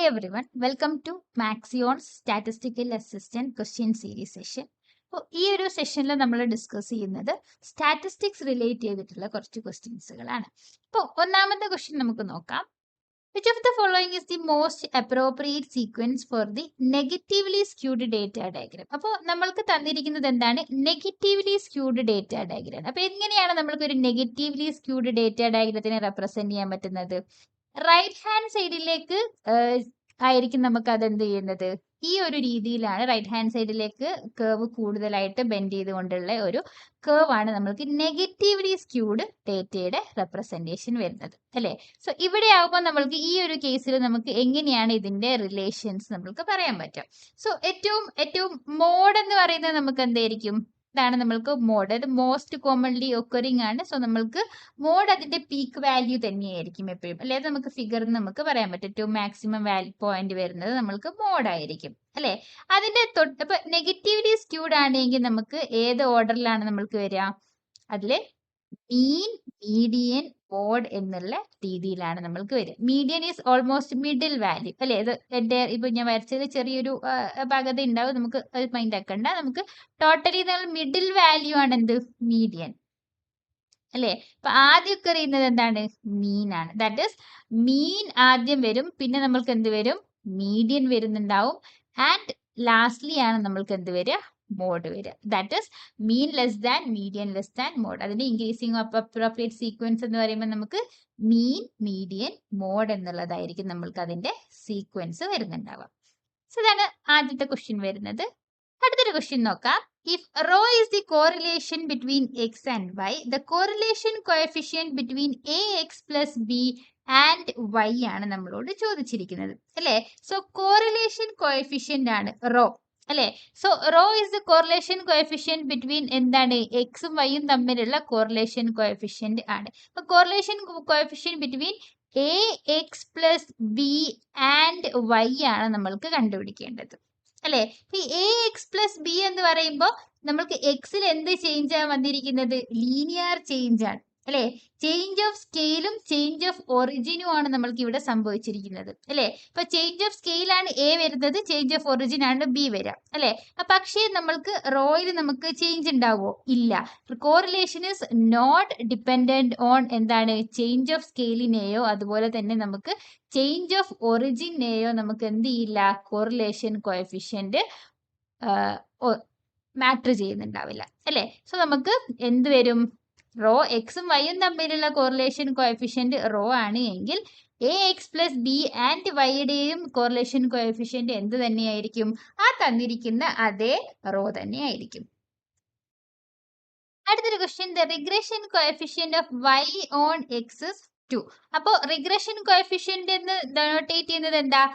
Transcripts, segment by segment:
everyone, welcome to Maxion's Statistical Assistant Question Series session. അപ്പോൾ ഈ ഒരു സെഷനിൽ നമ്മൾ ഡിസ്കസ് ചെയ്യുന്നത് സ്റ്റാറ്റിസ്റ്റിക്സ് റിലേറ്റ് ചെയ്തിട്ടുള്ള കുറച്ച് ക്വസ്റ്റ്യൻസുകളാണ്. അപ്പോൾ ഒന്നാമത്തെ ക്വസ്റ്റ്യൻ നമുക്ക് നോക്കാം. Which of the following is the most appropriate sequence for the negatively skewed data diagram? അപ്പോൾ നമ്മൾക്ക് തന്നിരിക്കുന്നത് എന്താണ്? Negatively squid data diagram. അപ്പോൾ എങ്ങനെയാണ് നമ്മൾക്ക് ഒരു നെഗറ്റീവ്ലി സ്ക്യൂഡ് ഡേറ്റ ഡയഗ്രത്തിനെ റെപ്രസെന്റ് ചെയ്യാൻ പറ്റുന്നത്? റൈറ്റ് ഹാൻഡ് സൈഡിലേക്ക് ആയിരിക്കും നമുക്ക് അതെന്ത് ചെയ്യുന്നത്? ഈ ഒരു രീതിയിലാണ് റൈറ്റ് ഹാൻഡ് സൈഡിലേക്ക് കേർവ് കൂടുതലായിട്ട് ബെൻഡ് ചെയ്തുകൊണ്ടുള്ള ഒരു കേർവ് ആണ് നമ്മൾക്ക് നെഗറ്റീവ്ലി സ്ക്യൂഡ് ഡേറ്റയുടെ റെപ്രസെന്റേഷൻ വരുന്നത് അല്ലേ? സോ ഇവിടെ ആകുമ്പോൾ നമ്മൾക്ക് ഈ ഒരു കേസിൽ നമുക്ക് എങ്ങനെയാണ് ഇതിന്റെ റിലേഷൻസ് നമ്മൾക്ക് പറയാൻ പറ്റും. സോ ഏറ്റവും മോഡ് എന്ന് പറയുന്നത് നമുക്ക് എന്തായിരിക്കും? ഇതാണ് നമ്മൾക്ക് മോഡ്. അത് മോസ്റ്റ് കോമൺലി ഒക്കറിങ് ആണ്. സോ നമ്മൾക്ക് മോഡ് അതിന്റെ പീക്ക് വാല്യൂ തന്നെയായിരിക്കും എപ്പോഴും അല്ലെ? നമുക്ക് ഫിഗർ നമുക്ക് പറയാൻ പറ്റും ഏറ്റവും മാക്സിമം വാല്യൂ പോയിന്റ് വരുന്നത് നമ്മൾക്ക് മോഡ് ആയിരിക്കും അല്ലെ? അതിന്റെ ഇപ്പൊ നെഗറ്റീവ്ലി സ്ക്യൂഡ് ആണെങ്കിൽ നമുക്ക് ഏത് ഓർഡറിലാണ് നമ്മൾക്ക് വരിക? അതില് മീൻ, മീഡിയൻ, മോഡ് എന്നുള്ള രീതിയിലാണ് നമ്മൾക്ക് വരിക. Median is almost middle value അല്ലെ? ഇത് എന്റെ ഇപ്പൊ ഞാൻ വരച്ചത് ചെറിയൊരു ഭാഗത ഉണ്ടാവും, നമുക്ക് അത് മൈൻഡ് ആക്കണ്ട. നമുക്ക് ടോട്ടലി മിഡിൽ വാല്യൂ ആണ് എന്ത്? മീഡിയൻ അല്ലെ? അപ്പൊ ആദ്യമൊക്കെ അറിയുന്നത് എന്താണ്? മീൻ ആണ്. ദാറ്റ് ഈസ് മീൻ ആദ്യം വരും, പിന്നെ നമ്മൾക്ക് എന്ത് വരും? മീഡിയൻ വരുന്നുണ്ടാവും, ആൻഡ് ലാസ്റ്റ്ലി ആണ് നമ്മൾക്ക് എന്ത് വരിക? മോഡ് വരിക. That is mean less than, median less than, mode. അതിന്റെ ഇൻക്രീസിങ് അപ്രോപ്രിയേറ്റ് സീക്വൻസ് എന്ന് പറയുമ്പോൾ നമുക്ക് മീൻ, മീഡിയൻ, മോഡ് എന്നുള്ളതായിരിക്കും നമ്മൾക്ക് അതിന്റെ സീക്വൻസ് വരുന്നുണ്ടാവുക. സോ ഇതാണ് ആദ്യത്തെ ക്വസ്റ്റ്യൻ വരുന്നത്. അടുത്തൊരു ക്വസ്റ്റ്യൻ നോക്കാം. If rho is the correlation between x and y, the correlation coefficient between ax plus b and y ആണ് നമ്മളോട് ചോദിച്ചിരിക്കുന്നത് അല്ലെ? സോ കോറിലേഷൻ കോഎഫിഷ്യന്റ് ആണ് റോ അല്ലെ? So rho is the correlation coefficient between എന്താണ്? എക്സും വൈയും തമ്മിലുള്ള കോറിലേഷൻ കോഎഫിഷ്യന്റ് ആണ്. അപ്പൊ correlation coefficient between a X plus B and y ആണ് നമ്മൾക്ക് കണ്ടുപിടിക്കേണ്ടത് അല്ലെ? ഈ എ എക്സ് പ്ലസ് ബി എന്ന് പറയുമ്പോൾ നമ്മൾക്ക് എക്സിൽ എന്ത് ചേഞ്ച് ആണ് വന്നിരിക്കുന്നത്? ലീനിയർ ചേഞ്ച് ആണ് അല്ലെ? ചേഞ്ച് ഓഫ് സ്കെയിലും ചേഞ്ച് ഓഫ് ഒറിജിനും ആണ് നമ്മൾക്ക് ഇവിടെ സംഭവിച്ചിരിക്കുന്നത് അല്ലെ? അപ്പൊ ചേഞ്ച് ഓഫ് സ്കെയിൽ ആണ് എ വരുന്നത്, ചേഞ്ച് ഓഫ് ഒറിജിൻ ആണ് ബി വരിക അല്ലെ? പക്ഷേ നമ്മൾക്ക് റോയിൽ നമുക്ക് ചേഞ്ച് ഉണ്ടാവോ? ഇല്ല. Correlation is not dependent on എന്താണ്? ചേഞ്ച് ഓഫ് സ്കെയിലിനെയോ അതുപോലെ തന്നെ നമുക്ക് ചേഞ്ച് ഓഫ് ഒറിജിനെയോ നമുക്ക് എന്ത് ചെയ്യില്ല? കോറിലേഷൻ കോഎഫിഷ്യന്റ് മാറ്റർ ചെയ്യുന്നുണ്ടാവില്ല അല്ലെ? സോ നമുക്ക് എന്ത് വരും? റോ എക്സും വൈയും തമ്മിലുള്ള കോറിലേഷൻ കോഎഫിഷ്യന്റ് റോ ആണ് എങ്കിൽ A X plus B and വൈയുടെയും കോറിലേഷൻ കോഎഫിഷ്യന്റ് എന്ത് തന്നെയായിരിക്കും? ആ തന്നിരിക്കുന്ന അതേ റോ തന്നെയായിരിക്കും. അടുത്തൊരു question, the regression coefficient of Y on X is 2. അപ്പോ റിഗ്രഷൻ കോഎഫിഷ്യന്റ് എന്ന് ഡെനോട്ടേറ്റ് ചെയ്യുന്നത് എന്താ?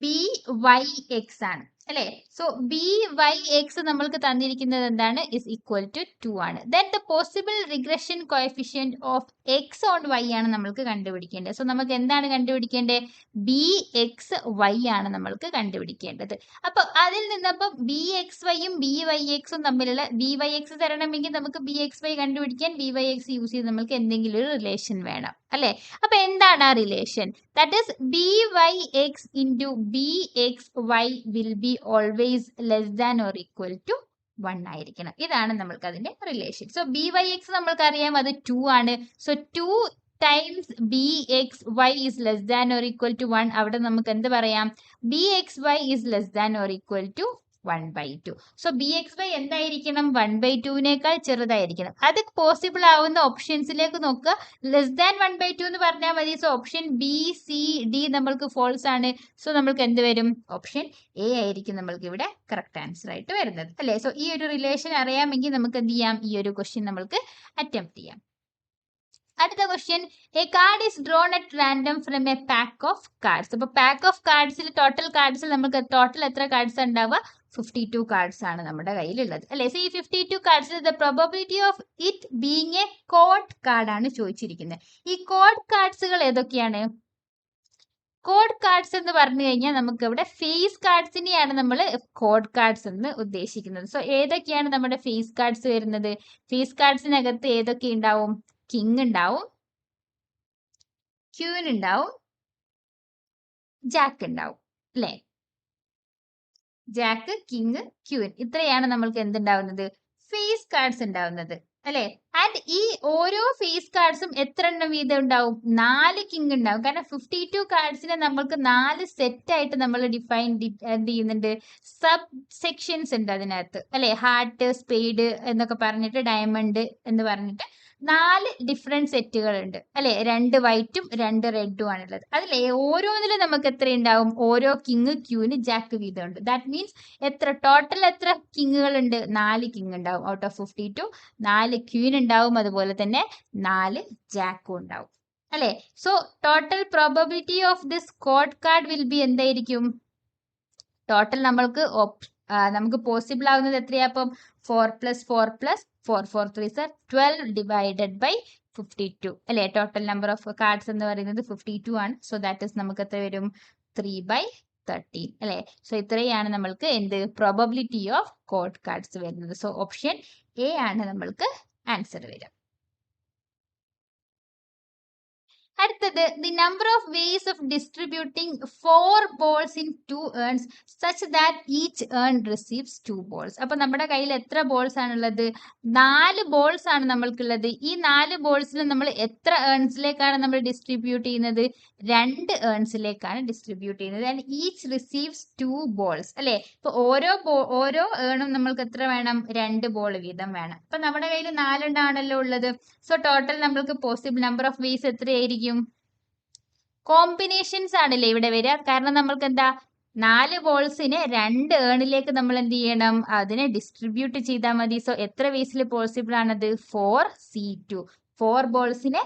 ബി വൈ എക്സ് ആണ് അല്ലെ? സോ ബി വൈ എക്സ് നമ്മൾക്ക് തന്നിരിക്കുന്നത് എന്താണ്? ഇസ് ഈക്വൽ ടു 2 ആണ്. Then the possible regression coefficient of x on y ആണ് നമ്മൾക്ക് കണ്ടുപിടിക്കേണ്ടത്. സോ നമുക്ക് എന്താണ് കണ്ടുപിടിക്കേണ്ടത്? ബി എക്സ് വൈ ആണ് നമ്മൾക്ക് കണ്ടുപിടിക്കേണ്ടത്. അപ്പൊ അതിൽ നിന്നപ്പം ബി എക്സ് വൈയും ബി വൈ എക്സും തമ്മിലുള്ള ബി വൈ എക്സ് തരണമെങ്കിൽ നമുക്ക് ബി എക്സ് വൈ കണ്ടുപിടിക്കാൻ ബി വൈ എക്സ് യൂസ് ചെയ്ത് നമുക്ക് എന്തെങ്കിലും ഒരു റിലേഷൻ വേണം അല്ലെ? അപ്പൊ എന്താണ് ആ relation? That is b y x into b x y will be always less than or equal to 1 ആയിരിക്കണം. ഇതാണ് നമ്മൾക്ക് അതിന്റെ relation. So b y x നമ്മൾക്ക് അറിയാം അത് 2 ആണ്. So 2 times b x y is less than or equal to 1. അവിടെ നമുക്ക് എന്ത് പറയാം? B x y is less than or equal to 1/2. So b x y എന്തായിരിക്കണം? 1/2നേക്കാൾ ചെറുതായിരിക്കണം. അത് പോസിബിൾ ആവുന്ന ഓപ്ഷൻസിലേക്ക് നോക്കുക. ലെസ് ദാൻ 1/2 എന്ന് പറഞ്ഞാൽ മതി. So option B, C, D നമ്മൾക്ക് ഫോൾസ് ആണ്. സോ നമ്മൾക്ക് എന്ത് വരും? ഓപ്ഷൻ എ ആയിരിക്കും നമ്മൾക്ക് ഇവിടെ കറക്റ്റ് ആൻസർ ആയിട്ട് വരുന്നത് അല്ലെ? സോ ഈ ഒരു റിലേഷൻ അറിയാമെങ്കിൽ നമുക്ക് എന്ത് ചെയ്യാം? ഈ ഒരു ക്വസ്റ്റ്യൻ നമ്മൾക്ക് അറ്റംപ്റ്റ് ചെയ്യാം. അടുത്ത question, a card is drawn at random from a pack of cards. അപ്പൊ പാക്ക് ഓഫ് കാർഡ്സിൽ ടോട്ടൽ കാർഡ്സിൽ നമുക്ക് ടോട്ടൽ എത്ര കാർഡ്സ് ഉണ്ടാവുക? 52 കാർഡ്സ് ആണ് നമ്മുടെ കയ്യിലുള്ളത് അല്ലെ? സോ ഈ 52 കാർഡ്സിൽ the probability of it being a court card ആണ് ചോദിച്ചിരിക്കുന്നത്. ഈ കോഡ് കാർഡ്സുകൾ ഏതൊക്കെയാണ്? കോഡ് കാർഡ്സ് എന്ന് പറഞ്ഞു കഴിഞ്ഞാൽ നമുക്ക് ഇവിടെ ഫേസ് കാർഡ്സിനെയാണ് നമ്മൾ കോഡ് കാർഡ്സ് എന്ന് ഉദ്ദേശിക്കുന്നത്. സോ ഏതൊക്കെയാണ് നമ്മുടെ ഫേസ് കാർഡ്സ് വരുന്നത്? ഫേസ് കാർഡ്സിനകത്ത് ഏതൊക്കെ ഉണ്ടാവും? കിങ് ഉണ്ടാവും, ക്യൂൻ ഉണ്ടാവും, ജാക്ക് ഉണ്ടാവും അല്ലെ? ജാക്ക്, കിങ്, ക്യൂൻ, ഇത്രയാണ് നമ്മൾക്ക് എന്തുണ്ടാവുന്നത്? ഫേസ് കാർഡ്സ് ഉണ്ടാവുന്നത് അല്ലെ? ആൻഡ് ഈ ഓരോ ഫേസ് കാർഡ്സും എത്ര എണ്ണം വീതം ഉണ്ടാവും? 4 കിങ് ഉണ്ടാവും. കാരണം 52 കാർഡ്സിനെ നമ്മൾക്ക് 4 സെറ്റ് ആയിട്ട് നമ്മൾ എന്ത് ചെയ്യുന്നുണ്ട്? സബ് സെക്ഷൻസ് ഉണ്ട് അതിനകത്ത് അല്ലെ? ഹാർട്ട്, സ്പേഡ് എന്നൊക്കെ പറഞ്ഞിട്ട്, ഡയമണ്ട് എന്ന് പറഞ്ഞിട്ട് 4 ഡിഫറെന്റ് സെറ്റുകൾ ഉണ്ട് അല്ലെ? 2 വൈറ്റും 2 റെഡും ആണുള്ളത്. അതിലെ ഓരോന്നിലും നമുക്ക് എത്ര ഉണ്ടാവും? ഓരോ കിങ്, ക്യൂന്, ജാക്ക് വീതം ഉണ്ട്. ദാറ്റ് മീൻസ് ടോട്ടൽ എത്ര കിങ്ങുകൾ ഉണ്ട്? 4 കിങ് ഉണ്ടാവും. ഔട്ട് ഓഫ് 52 4 ക്യൂൻ ഉണ്ടാവും, അതുപോലെ തന്നെ 4 ജാക്കും ഉണ്ടാവും അല്ലെ? So total probability of this code card will be എന്തായിരിക്കും? ടോട്ടൽ നമുക്ക് പോസിബിൾ ആവുന്നത് എത്രയാ? അപ്പം 4 + 4 + 4 4 3 12 ഡിവൈഡഡ് ബൈ 52 അല്ലെ? ടോട്ടൽ നമ്പർ ഓഫ് കാർഡ്സ് എന്ന് പറയുന്നത് 52 ആണ്. സോ ദാറ്റ് ഇസ് നമുക്ക് എത്ര വരും? 3/13 അല്ലെ? സോ ഇത്രയാണ് നമ്മൾക്ക് എന്ത്? പ്രോബബിലിറ്റി ഓഫ് കോഡ് കാർഡ്സ് വരുന്നത്. സോ ഓപ്ഷൻ എ ആണ് നമ്മൾക്ക് ആൻസർ വരിക. അടുത്തത്, the number of ways of distributing 4 balls in 2 earns such that each earn receives 2 balls. അപ്പൊ നമ്മുടെ കയ്യിൽ എത്ര ബോൾസ് ആണുള്ളത്? 4 ബോൾസ് ആണ് നമ്മൾക്കുള്ളത്. ഈ 4 ബോൾസിന് നമ്മൾ എത്ര ഏൺസിലേക്കാണ് നമ്മൾ ഡിസ്ട്രിബ്യൂട്ട് ചെയ്യുന്നത്? 2 ഏൺസിലേക്കാണ് ഡിസ്ട്രിബ്യൂട്ട് ചെയ്യുന്നത്. ആൻഡ് ഈച്ച് റിസീവ്സ് 2 ബോൾസ് അല്ലെ? ഇപ്പൊ ഓരോ ഏണും നമ്മൾക്ക് എത്ര വേണം? 2 ബോൾ വീതം വേണം. അപ്പൊ നമ്മുടെ കയ്യിൽ 4 എണ്ണാണല്ലോ ഉള്ളത്. സോ ടോട്ടൽ നമ്മൾക്ക് പോസിബിൾ നമ്പർ ഓഫ് വേസ് എത്രയായിരിക്കും? കോമ്പിനേഷൻസ് ആണല്ലേ ഇവിടെ വരിക. കാരണം നമ്മൾക്ക് എന്താ? 4 ബോൾസിനെ 2 ഏണിലേക്ക് നമ്മൾ എന്ത് ചെയ്യണം? അതിനെ ഡിസ്ട്രിബ്യൂട്ട് ചെയ്താൽ മതി. സോ എത്ര വേസിൽ പോസിബിൾ ആണത്? 4c2. 4 ബോൾസിനെ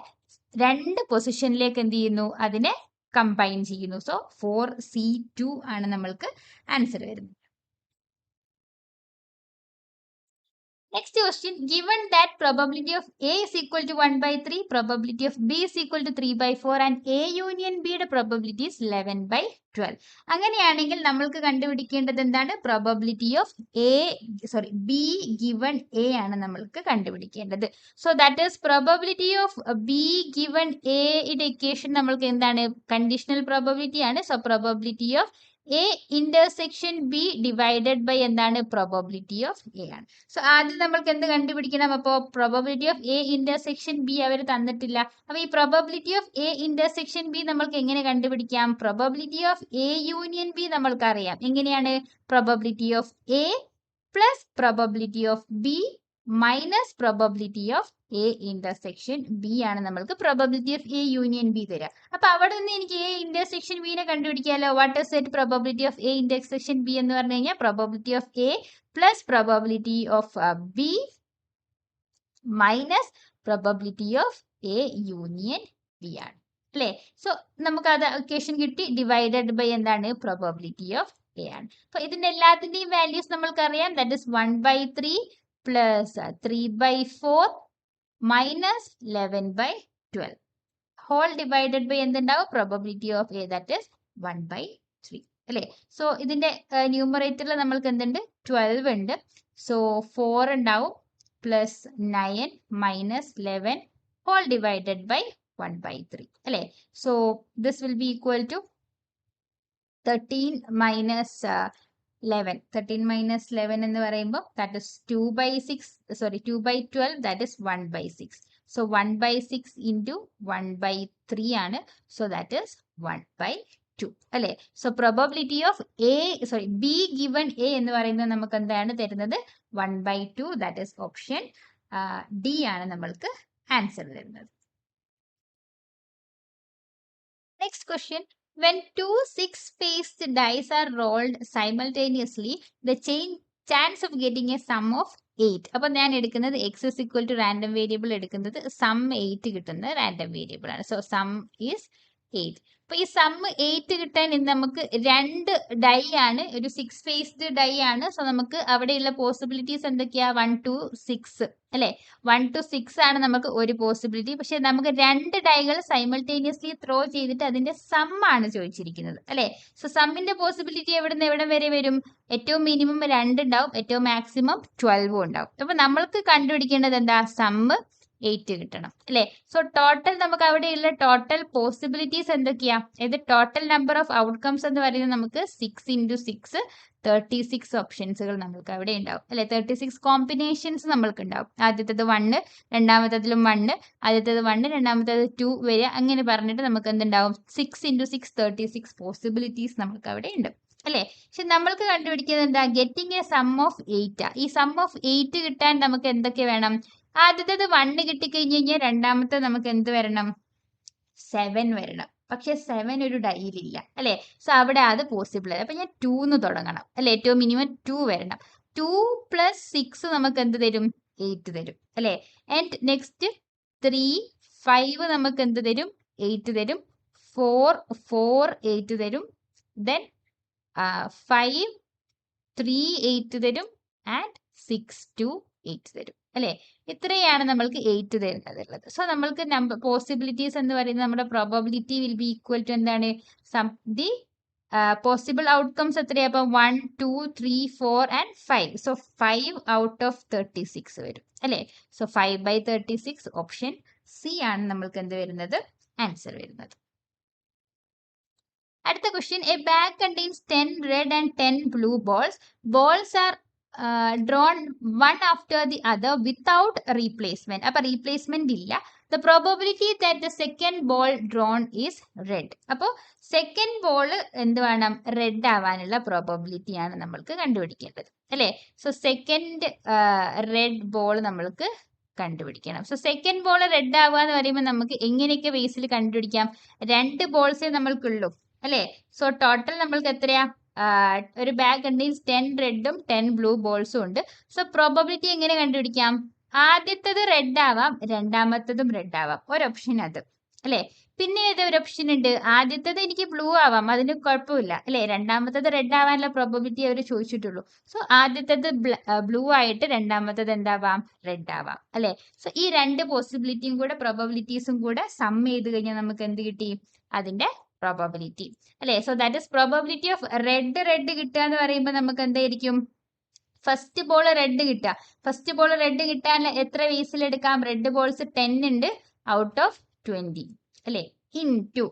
2 പൊസിഷനിലേക്ക് എന്ത് ചെയ്യുന്നു? അതിനെ കമ്പൈൻ ചെയ്യുന്നു. സോ 4c2 ആണ് നമ്മൾക്ക് ആൻസർ വരുന്നത്. Next question, given that probability of A is equal to 1/3, probability of B is equal to 3/4 and A union B യുടെ probability is 11/12. അങ്ങനെയാണെങ്കിൽ നമ്മൾക്ക് കണ്ടുപിടിക്കേണ്ടത് എന്താണ്? Probability of B given A ആണ് നമ്മൾക്ക് കണ്ടുപിടിക്കേണ്ടത്. So that is probability of B given A യുടെ equation നമ്മൾക്ക് എന്താണ്? കണ്ടീഷണൽ പ്രോബബിലിറ്റി ആണ്. So probability of A intersection B divided by എന്താണ്? പ്രോബബിലിറ്റി ഓഫ് A ആണ്. സോ ആദ്യം നമ്മൾക്ക് എന്ത് കണ്ടുപിടിക്കണം? അപ്പോൾ probability of A intersection B അവർ തന്നിട്ടില്ല. അപ്പൊ ഈ probability of A intersection B നമ്മൾക്ക് എങ്ങനെ കണ്ടുപിടിക്കാം? Probability of A union B നമ്മൾക്ക് അറിയാം. എങ്ങനെയാണ്? Probability of A plus probability of B minus probability of A intersection B ആണ് നമ്മൾക്ക് probability of A union B തരിക. അപ്പൊ അവിടെ നിന്ന് എനിക്ക് A ഇന്റർസെക്ഷൻ B നെ കണ്ടുപിടിക്കാമല്ലോ. What is that probability of A intersection B എന്ന് പറഞ്ഞു കഴിഞ്ഞാൽ probability of A plus probability of B minus probability of A union B ആണ് അല്ലേ? സോ നമുക്ക് അത് ഇക്വേഷൻ കിട്ടി. ഡിവൈഡഡ് ബൈ എന്താണ്? പ്രോബബിലിറ്റി ഓഫ് A ആണ്. അപ്പൊ ഇതിന്റെ എല്ലാത്തിന്റെയും വാല്യൂസ് നമ്മൾക്ക് അറിയാം. That is 1/3 plus 3/4 minus 11/12 whole divided by എന്തുണ്ടാവും? Probability of A that is 1/3 അല്ലേ? സോ ഇതിന്റെ ന്യൂമറേറ്ററിൽ നമ്മൾക്ക് എന്തുണ്ട്? 12 ഉണ്ട്. സോ 4 ഉണ്ടാവും plus 9 minus 11 whole divided by 1/3 അല്ലേ? So this will be equal to 13 minus 11. 13 minus 11 എന്ന് പറയുമ്പോൾ that is 2/12 that is 1/6. So 1/6 into 1/3 ആണ്. സോ ദാറ്റ് ഇസ് 1/2 അല്ലേ? So probability of B given A എന്ന് പറയുന്നത് നമുക്ക് എന്താണ് തരുന്നത്? 1/2. ദാറ്റ് ഇസ് ഓപ്ഷൻ ഡി ആണ് നമ്മൾക്ക് ആൻസർ വരുന്നത്. Next question, when 2 6-faced dice are rolled simultaneously, the chance of getting a sum of 8. അപ്പോൾ ഞാൻ എടുക്കുന്നത് x is equal to random variable എടുക്കുന്നത് സം 8 കിട്ടുന്ന റാൻഡം വേരിയബിൾ ആണ്. So some is 8. അപ്പൊ ഈ സം 8 കിട്ടാൻ നമുക്ക് 2 ഡൈ ആണ്, ഒരു 6-faced ഡൈ ആണ്. സോ നമുക്ക് അവിടെയുള്ള പോസിബിലിറ്റീസ് എന്തൊക്കെയാ? 1 to 6 അല്ലെ? 1 to 6 ആണ് നമുക്ക് ഒരു പോസിബിലിറ്റി. പക്ഷെ നമുക്ക് 2 ഡൈകൾ സൈമൾട്ടേനിയസ്ലി ത്രോ ചെയ്തിട്ട് അതിന്റെ സം ആണ് ചോദിച്ചിരിക്കുന്നത് അല്ലെ? സോ സമ്മിന്റെ പോസിബിലിറ്റി എവിടുന്ന് എവിടെ വരെ വരും? ഏറ്റവും മിനിമം 2 ഉണ്ടാവും, ഏറ്റവും മാക്സിമം 12 ഉണ്ടാവും. അപ്പൊ നമ്മൾക്ക് കണ്ടുപിടിക്കേണ്ടത് എന്താ? സമ്മ് 8 കിട്ടണം അല്ലേ? സോ ടോട്ടൽ നമുക്ക് അവിടെയുള്ള ടോട്ടൽ പോസിബിലിറ്റീസ് എന്തൊക്കെയാ? ഇത് ടോട്ടൽ നമ്പർ ഓഫ് ഔട്ട്കംസ് എന്ന് പറയുന്നത് നമുക്ക് 6 × 6 36 ഓപ്ഷൻസുകൾ നമുക്ക് അവിടെ ഉണ്ടാവും അല്ലെ? 36 കോമ്പിനേഷൻസ് നമ്മൾക്ക് ഉണ്ടാവും. ആദ്യത്തേത് 1, രണ്ടാമത്തേതിലും 1, ആദ്യത്തേത് 1, രണ്ടാമത്തേത് 2 വരിക, അങ്ങനെ പറഞ്ഞിട്ട് നമുക്ക് എന്തുണ്ടാവും? 6 × 6 36 പോസിബിലിറ്റീസ് നമുക്ക് അവിടെ ഉണ്ട് അല്ലേ? പക്ഷെ നമ്മൾക്ക് കണ്ടുപിടിക്കുന്നത് എന്താ? Getting a sum of 8. ഈ സം ഓഫ് 8 കിട്ടാൻ നമുക്ക് എന്തൊക്കെ വേണം? ആദ്യത്തേത് 1 കിട്ടിക്കഴിഞ്ഞ് കഴിഞ്ഞാൽ രണ്ടാമത്തെ നമുക്ക് എന്ത് വരണം? 7 വരണം. പക്ഷെ 7 ഒരു ഡൈയിലില്ല അല്ലെ? സോ അവിടെ അത് പോസിബിൾ അല്ല. അപ്പൊ ഞാൻ 2 തുടങ്ങണം അല്ലെ? ഏറ്റവും മിനിമം 2 വരണം. 2 + 6 നമുക്ക് എന്ത് തരും? 8 തരും അല്ലെ? ആൻഡ് നെക്സ്റ്റ് 3, 5 നമുക്ക് എന്ത് തരും? 8 തരും. 4 8 തരും. ദെൻ 5 3 8 തരും. ആൻഡ് 6 2 8 തരും അല്ലെ? ഇത്രയാണ് നമ്മൾക്ക് 8 തരുന്നത്. സോ നമ്മൾക്ക് നമ്പർ പോസിബിലിറ്റീസ് എന്ന് പറയുന്നത് നമ്മുടെ probability will be equal to എന്താണ്? ദി പോസിബിൾ ഔട്ട്കംസ് എത്രയാ? അപ്പൊ 1 2 3 4 ആൻഡ് 5. സോ 5 ഔട്ട് ഓഫ് 36 വരും അല്ലെ? സോ 5/36 ഓപ്ഷൻ സി ആണ് നമ്മൾക്ക് എന്ത് വരുന്നത്? ആൻസർ വരുന്നത്. അടുത്ത question, A bag contains 10 red and 10 blue balls. Balls are drawn one after the other without replacement. അപ്പോൾ റീപ്ലേസ്മെന്റ് ഇല്ല. The probability that the second ball drawn is red. അപ്പോൾ second ball എന്ത് വേണം? റെഡ് ആവാനുള്ള probability ആണ് നമ്മൾക്ക് കണ്ടുപിടിക്കേണ്ടത് അല്ലേ? സോ സെക്കൻഡ് റെഡ് ബോൾ നമ്മൾക്ക് കണ്ടുപിടിക്കണം. സോ സെക്കൻഡ് ബോൾ റെഡ് ആവുക എന്ന് പറയുമ്പോൾ നമുക്ക് എങ്ങനെയൊക്കെ ബേസിൽ കണ്ടുപിടിക്കാം? 2 ബോൾസേ നമ്മൾക്കുള്ളൂ അല്ലേ? സോ ടോട്ടൽ നമ്മൾക്ക് എത്രയാ? ഒരു ബാഗ് കണ്ടെയ്ൻസ് 10 റെഡും 10 ബ്ലൂ ബോൾസും ഉണ്ട്. സോ പ്രോബബിലിറ്റി എങ്ങനെ കണ്ടുപിടിക്കാം? ആദ്യത്തേത് റെഡ് ആവാം, രണ്ടാമത്തതും റെഡ് ആവാം. ഒരു ഓപ്ഷൻ അത് അല്ലേ? പിന്നെ ഏത് ഒരു ഓപ്ഷൻ ഉണ്ട്? ആദ്യത്തേത് എനിക്ക് ബ്ലൂ ആവാം, അതിന് കുഴപ്പമില്ല അല്ലേ? രണ്ടാമത്തത് റെഡ് ആവാനുള്ള പ്രോബബിലിറ്റി അവർ ചോദിച്ചിട്ടുള്ളൂ. സോ ആദ്യത്തേത് ബ്ലൂ ആയിട്ട് രണ്ടാമത്തത് എന്താവാം? റെഡ് ആവാം അല്ലേ? സോ ഈ രണ്ട് പോസിബിലിറ്റിയും കൂടെ പ്രോബബിലിറ്റീസും കൂടെ സം ചെയ്ത് കഴിഞ്ഞാൽ നമുക്ക് എന്ത് കിട്ടി? അതിന്റെ പ്രോബബിലിറ്റി അല്ലേ? So that is probability of red കിട്ടുക എന്ന് പറയുമ്പോൾ നമുക്ക് എന്തായിരിക്കും? ഫസ്റ്റ് ബോൾ റെഡ് കിട്ടുക. ഫസ്റ്റ് ബോൾ റെഡ് കിട്ടാൻ എത്ര വേസിൽ എടുക്കാം? റെഡ് ബോൾസ് 10 ഉണ്ട് ഔട്ട് ഓഫ് 20 അല്ലേ? ഇൻടു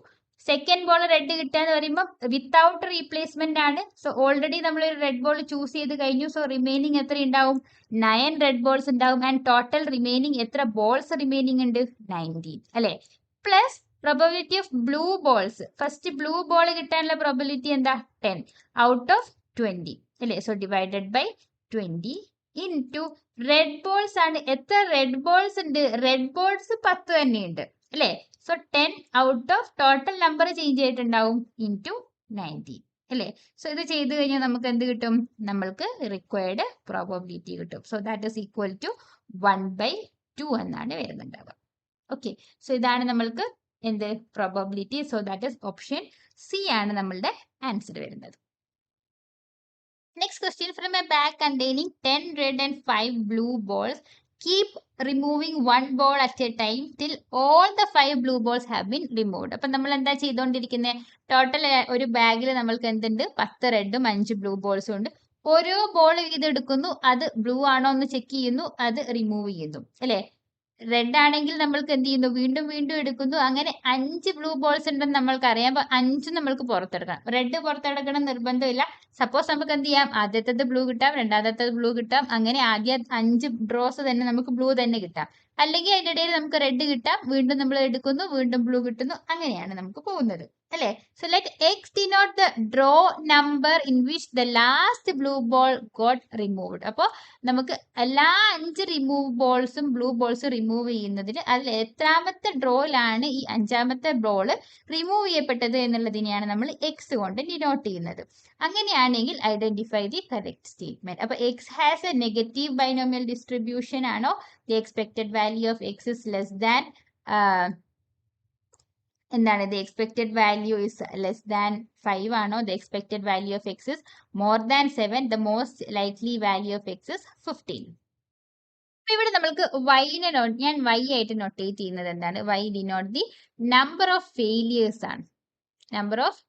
സെക്കൻഡ് ബോൾ റെഡ് കിട്ടുക എന്ന് പറയുമ്പോൾ വിത്തൗട്ട് റീപ്ലേസ്മെന്റ് ആണ്. സോ ഓൾറെഡി നമ്മൾ ഒരു റെഡ് ബോൾ ചൂസ് ചെയ്ത് കഴിഞ്ഞു. സോ റിമൈനിങ് എത്ര ഉണ്ടാവും? 9 റെഡ് ബോൾസ് ഉണ്ടാവും. ആൻഡ് ടോട്ടൽ റിമൈനിങ് എത്ര ബോൾസ് റിമൈനിങ് ഉണ്ട്? 19 അല്ലേ? Plus probability of blue balls. First blue ball കിട്ടാനുള്ള പ്രോബബിലിറ്റി എന്താ? 10 ഔട്ട് ഓഫ് 20 അല്ലേ? So divided by 20 into red balls ആണ്. എത്ര റെഡ് ബോൾസ് ഉണ്ട്? റെഡ് ബോൾസ് 10 തന്നെയുണ്ട് അല്ലേ? So 10 out of total number change ആയിട്ടുണ്ടാവും ഇൻടു 19 അല്ലേ? സോ ഇത് ചെയ്ത് കഴിഞ്ഞാൽ നമുക്ക് എന്ത് കിട്ടും? നമ്മൾക്ക് റിക്വയർഡ് പ്രോബബിലിറ്റി കിട്ടും. So that is equal to 1/2 എന്നാണ് വരുന്നുണ്ടാവുക. ഓക്കെ, സോ ഇതാണ് നമ്മൾക്ക് എന്ത്? Probability. So that is option C ആണ് നമ്മളുടെ ആൻസർ വരുന്നത്. Next question, from a bag containing 10 red and 5 blue balls, keep removing one ball at a time till all the 5 blue balls have been removed. അപ്പം നമ്മൾ എന്താ ചെയ്തുകൊണ്ടിരിക്കുന്നത്? Total ഒരു ബാഗിൽ നമ്മൾക്ക് എന്തുണ്ട്? 10 റെഡും 5 ബ്ലൂ ബോൾസും ഉണ്ട്. ഓരോ ബോൾ ഇത് എടുക്കുന്നു, അത് ബ്ലൂ ആണോ എന്ന് ചെക്ക് ചെയ്യുന്നു, അത് റിമൂവ് ചെയ്യുന്നു അല്ലേ? റെഡ് ആണെങ്കിൽ നമ്മൾക്ക് എന്ത് ചെയ്യുന്നു? വീണ്ടും വീണ്ടും എടുക്കുന്നു. അങ്ങനെ 5 ബ്ലൂ ബോൾസ് ഉണ്ടെന്ന് നമ്മൾക്ക് അറിയാം. അപ്പൊ 5 നമ്മൾക്ക് പുറത്തെടുക്കണം. റെഡ് പുറത്തെടുക്കണം നിർബന്ധമില്ല. സപ്പോസ് നമുക്ക് എന്ത് ചെയ്യാം? ആദ്യത്തേത് ബ്ലൂ കിട്ടാം, രണ്ടാമത്തേത് ബ്ലൂ കിട്ടാം. അങ്ങനെ ആദ്യ 5 ഡ്രോസ് തന്നെ നമുക്ക് ബ്ലൂ തന്നെ കിട്ടാം. അല്ലെങ്കിൽ അതിന്റെ ഇടയിൽ നമുക്ക് റെഡ് കിട്ടാം, വീണ്ടും നമ്മൾ എടുക്കുന്നു, വീണ്ടും ബ്ലൂ കിട്ടുന്നു. അങ്ങനെയാണ് നമുക്ക് പോകുന്നത് അല്ലേ? So let X denote the draw number in which the last blue ball got removed. അപ്പോൾ നമുക്ക് എല്ലാ 5 റിമൂവ് ബോൾസും ബ്ലൂ ബോൾസും റിമൂവ് ചെയ്യുന്നതിന് അതിൽ എത്രാമത്തെ ഡ്രോയിലാണ് ഈ 5ാമത്തെ ബോൾ റിമൂവ് ചെയ്യപ്പെട്ടത് എന്നുള്ളതിനെയാണ് നമ്മൾ എക്സ് കൊണ്ട് ഡിനോട്ട് ചെയ്യുന്നത്. അങ്ങനെയാണെങ്കിൽ ഐഡന്റിഫൈ ദി കറക്റ്റ് സ്റ്റേറ്റ്മെന്റ്. അപ്പൊ X has a negative binomial distribution ആണോ? The expected value of X is less than എന്താണ്? The expected value is less than 5 ആണോ? The expected value of X is more than 7. The most likely value of X is 15. ഇവിടെ നമ്മൾക്ക് വൈനെ ഞാൻ Y ആയിട്ട് notate ചെയ്യുന്നത് എന്താണ്? Y denote the number of failures ആണ്. Number of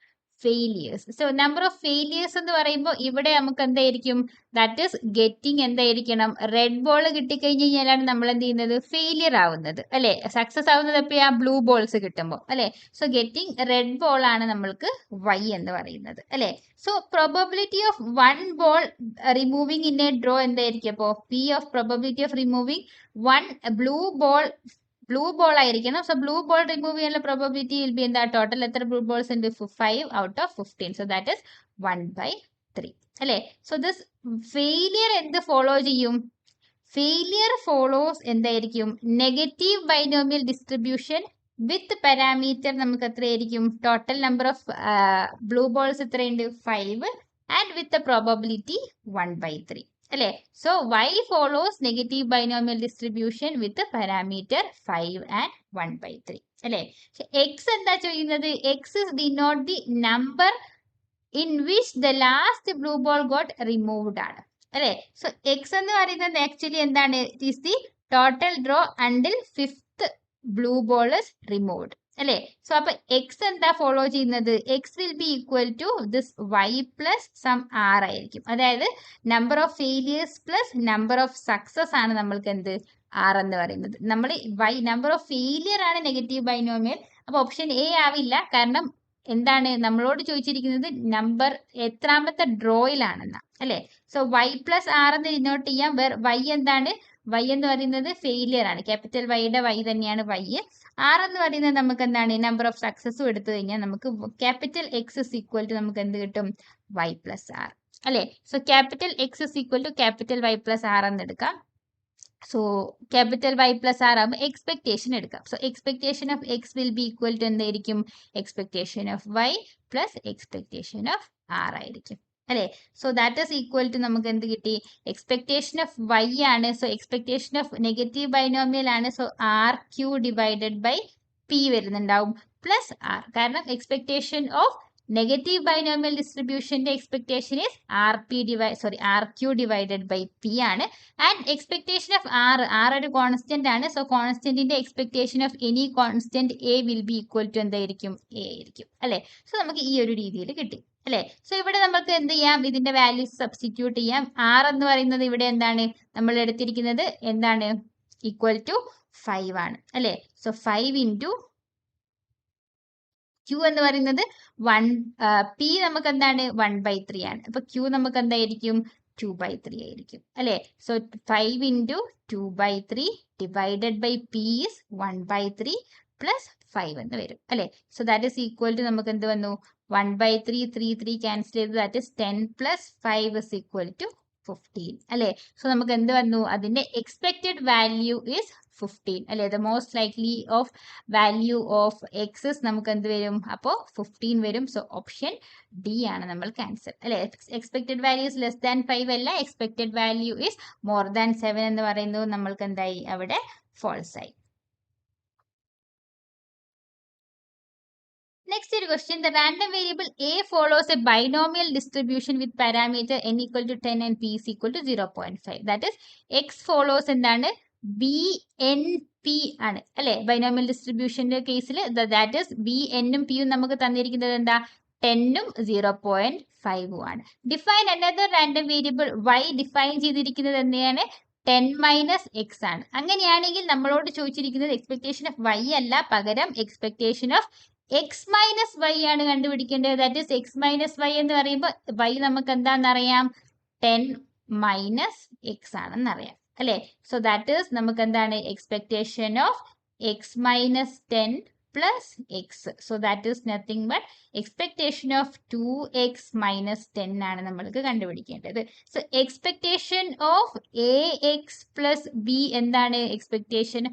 failures. So number of failures എന്ന് പറയുമ്പോൾ ഇവിടെ നമുക്ക് എന്തായിരിക്കും, ദാറ്റ് ഈസ് ഗെറ്റിംഗ് എന്തായിരിക്കണം, റെഡ് ബോൾ കിട്ടിക്കഴിഞ്ഞ് കഴിഞ്ഞാലാണ് നമ്മൾ എന്ത് ചെയ്യുന്നത്, ഫെയിലിയർ ആവുന്നത് അല്ലെ, സക്സസ് ആവുന്നത് എപ്പോഴാ, ബ്ലൂ ബോൾസ് കിട്ടുമ്പോൾ അല്ലെ. സോ ഗെറ്റിംഗ് റെഡ് ബോൾ ആണ് നമ്മൾക്ക് y എന്ന് പറയുന്നത് അല്ലെ. So probability of one ball removing in A draw എന്തായിരിക്കും, അപ്പോൾ P of probability of removing one blue ball ആയിരിക്കണം. സോ ബ്ലൂ ബോൾ റിമൂവ് ചെയ്യാനുള്ള പ്രോബബിലിറ്റി വിൽ ബി എന്താ, ടോട്ടൽ എത്ര ബ്ലൂ ബോൾസ് ഉണ്ട്, 5 out of 15. So that is 1/3 അല്ലെ. So this failure എന്ത് follow ചെയ്യും, ഫെയിലിയർ ഫോളോസ് എന്തായിരിക്കും, negative binomial distribution with parameter നമുക്ക് എത്രയായിരിക്കും, total number of blue balls എത്രയുണ്ട്, 5 ആൻഡ് വിത്ത് പ്രോബബിലിറ്റി 1/3 അല്ലെ. So y follows negative binomial distribution with parameter 5 and 1/3 അല്ലെ. X എന്താ ചെയ്യുന്നത്, x is denote the number in which the last blue ball got removed ആണ് അല്ലെ. So x എന്ന് പറയുന്നത് actually എന്താണ്, it is the total draw until 5th blue ball is removed അല്ലെ. സോ അപ്പൊ എക്സ് എന്താ ഫോളോ ചെയ്യുന്നത്, x will be equal to this y plus some r ആയിരിക്കും. അതായത് number of failures plus number of success ആണ് നമ്മൾക്ക് എന്ത്, ആർ എന്ന് പറയുന്നത്. നമ്മൾ നമ്പർ ഓഫ് ഫെയിലിയർ ആണ് നെഗറ്റീവ് ബൈനോമിയൽ. അപ്പൊ ഓപ്ഷൻ എ ആവില്ല, കാരണം എന്താണ് നമ്മളോട് ചോദിച്ചിരിക്കുന്നത്, നമ്പർ എത്രാമത്തെ ഡ്രോയിലാണെന്ന അല്ലെ. സോ y പ്ലസ് ആർ എന്ന് ഡിനോട്ട് ചെയ്യാം. y എന്താണ്, y എന്ന് പറയുന്നത് ഫെയിലിയർ ആണ്, ക്യാപിറ്റൽ വൈയുടെ y തന്നെയാണ് y. ആർ എന്ന് പറയുന്നത് നമുക്ക് എന്താണ്, നമ്പർ ഓഫ് സക്സസും എടുത്തു കഴിഞ്ഞാൽ നമുക്ക് capital X is equal to നമുക്ക് എന്ത് കിട്ടും, y പ്ലസ് ആർ അല്ലെ. So capital X is equal to capital y plus R എന്ന് എടുക്കാം. So capital y plus R ആകുമ്പോൾ എക്സ്പെക്ടേഷൻ എടുക്കാം. So expectation of X will be equal to എന്തായിരിക്കും, expectation of y plus expectation of R ആയിരിക്കും അല്ലെ. So that is equal to നമുക്ക് എന്ത് കിട്ടി, എക്സ്പെക്ടേഷൻ ഓഫ് y ആണ്. So expectation of negative binomial ആണ്. So R Q divided by P വരുന്നുണ്ടാവും plus R, കാരണം എക്സ്പെക്ടേഷൻ ഓഫ് നെഗറ്റീവ് ബൈനോമിയൽ ഡിസ്ട്രിബ്യൂഷന്റെ expectation is R Q divided by P ആണ്. And expectation of R ഒരു constant ആണ്. സോ കോൺസ്റ്റന്റിന്റെ expectation of any constant A will be equal to എന്തായിരിക്കും, A ആയിരിക്കും അല്ലെ. സോ നമുക്ക് ഈ ഒരു രീതിയിൽ കിട്ടി അല്ലെ. സോ ഇവിടെ നമുക്ക് എന്ത് ചെയ്യാം, ഇതിന്റെ വാല്യൂസ് സബ്സ്റ്റിറ്റ്യൂട്ട് ചെയ്യാം. ആർ എന്ന് പറയുന്നത് ഇവിടെ എന്താണ് നമ്മൾ എടുത്തിരിക്കുന്നത്, എന്താണ്, ഈക്വൽ ടു 5 ആണ് അല്ലെ. സോ 5 ഇൻറ്റു ക്യൂ എന്ന് പറയുന്നത് പി നമുക്ക് എന്താണ് 1/3 ആണ്. അപ്പൊ ക്യൂ നമുക്ക് എന്തായിരിക്കും, 2/3 ആയിരിക്കും അല്ലെ. So 5 into 2/3 divided by p is 1/3 plus 5 എന്ന് വരും അല്ലെ. So that is equal to നമുക്ക് എന്ത് വന്നു, 1/3 3 ക്യാൻസൽ ചെയ്ത് that is 10 plus 5 is equal to 15 അല്ലെ. സോ നമുക്ക് എന്ത് വന്നു, അതിന്റെ എക്സ്പെക്റ്റഡ് വാല്യൂ ഇസ് 15 അല്ലെ. The most likely of value of x's നമുക്ക് എന്ത് വരും, അപ്പോൾ 15 വരും. സോ ഓപ്ഷൻ ഡി ആണ് നമ്മൾക്ക് ആൻസർ അല്ലെ. Expected value is less than 5 അല്ല, expected value is more than 7 എന്ന് പറയുന്നത് നമ്മൾക്ക് എന്തായി, അവിടെ ഫോൾസ് ആയി. Next question, the random variable a follows a binomial distribution with parameter n equal to 10 and p is equal to 0.5. That is, x follows എന്താണ്, BNP ആണ് അല്ലെ. Binomial ഡിസ്ട്രിബ്യൂഷന്റെ കേസിൽ ദാറ്റ് ഇസ് BN-ഉം P-യും നമുക്ക് തന്നിരിക്കുന്നത് എന്താ, 10-ഉം 0.5 ആണ്. Define another random variable y define ചെയ്തിരിക്കുന്നത് എന്താണ്, 10 മൈനസ് എക്സ് ആണ്. അങ്ങനെയാണെങ്കിൽ നമ്മളോട് ചോദിച്ചിരിക്കുന്നത് എക്സ്പെക്ടേഷൻ ഓഫ് y അല്ല, പകരം expectation of X minus y ആണ് കണ്ടുപിടിക്കേണ്ടത്. That is x minus y എന്ന് പറയുമ്പോൾ y നമുക്ക് എന്താണെന്നറിയാം, 10 മൈനസ് എക്സ് ആണെന്നറിയാം അല്ലെ. സോ ദാറ്റ് ഈസ് നമുക്ക് എന്താണ്, expectation of X minus 10 plus X. So that is nothing but expectation of 2x minus 10 ആണ് നമ്മൾക്ക് കണ്ടുപിടിക്കേണ്ടത്. So expectation of A X plus B എന്താണ്, expectation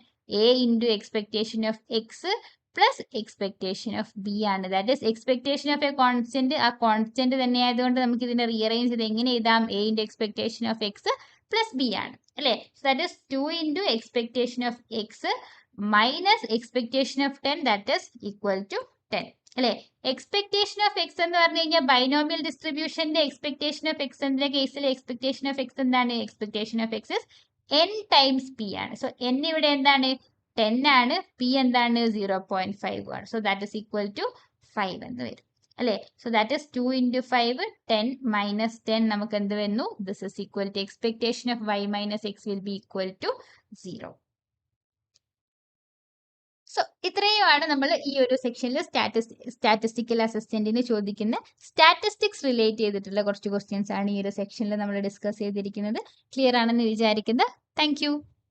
A into expectation of X plus expectation of B ആണ്. That is expectation of a constant, ആ constant തന്നെ ആയതുകൊണ്ട് നമുക്ക് ഇതിനെ റീഅറേഞ്ച് ചെയ്ത് എങ്ങനെ എഴുതാം, A into expectation of X plus B ആണ് അല്ലെ. So that is 2 into expectation of X minus expectation of 10 that is equal to 10 അല്ലെ. എക്സ്പെക്ടേഷൻ ഓഫ് എക്സ് എന്ന് പറഞ്ഞു കഴിഞ്ഞാൽ ബൈനോമിയൽ ഡിസ്ട്രിബ്യൂഷന്റെ എക്സ്പെക്ടേഷൻ ഓഫ് എക്സ് എന്ന കേസിൽ എക്സ്പെക്ടേഷൻ ഓഫ് എക്സ് എന്താണ്, expectation of x n times p ആണ്. സോ n ഇവിടെ എന്താണ്, 10 ആണ്, p എന്താണ് 0.5 ആണ്. So that is equal to 5 എന്ന് വരും അല്ലേ? So that is 2 into 5 10 minus 10 നമുക്ക് എന്ത് വരുന്നു? This is equal to expectation of y minus x will be equal to 0. സോ ഇത്രയുമാണ് നമ്മൾ ഈ ഒരു സെക്ഷനിൽ സ്റ്റാറ്റിസ്റ്റിക്കൽ അസിസ്റ്റന്റിന് ചോദിക്കുന്ന സ്റ്റാറ്റിസ്റ്റിക്സ് റിലേറ്റ് ചെയ്തിട്ടുള്ള കുറച്ച് ക്വസ്റ്റ്യൻസ് ആണ് ഈ ഒരു സെക്ഷനിൽ നമ്മൾ ഡിസ്കസ് ചെയ്തിരിക്കുന്നത്. ക്ലിയർ ആണെന്ന് വിചാരിക്കുന്നത്. താങ്ക്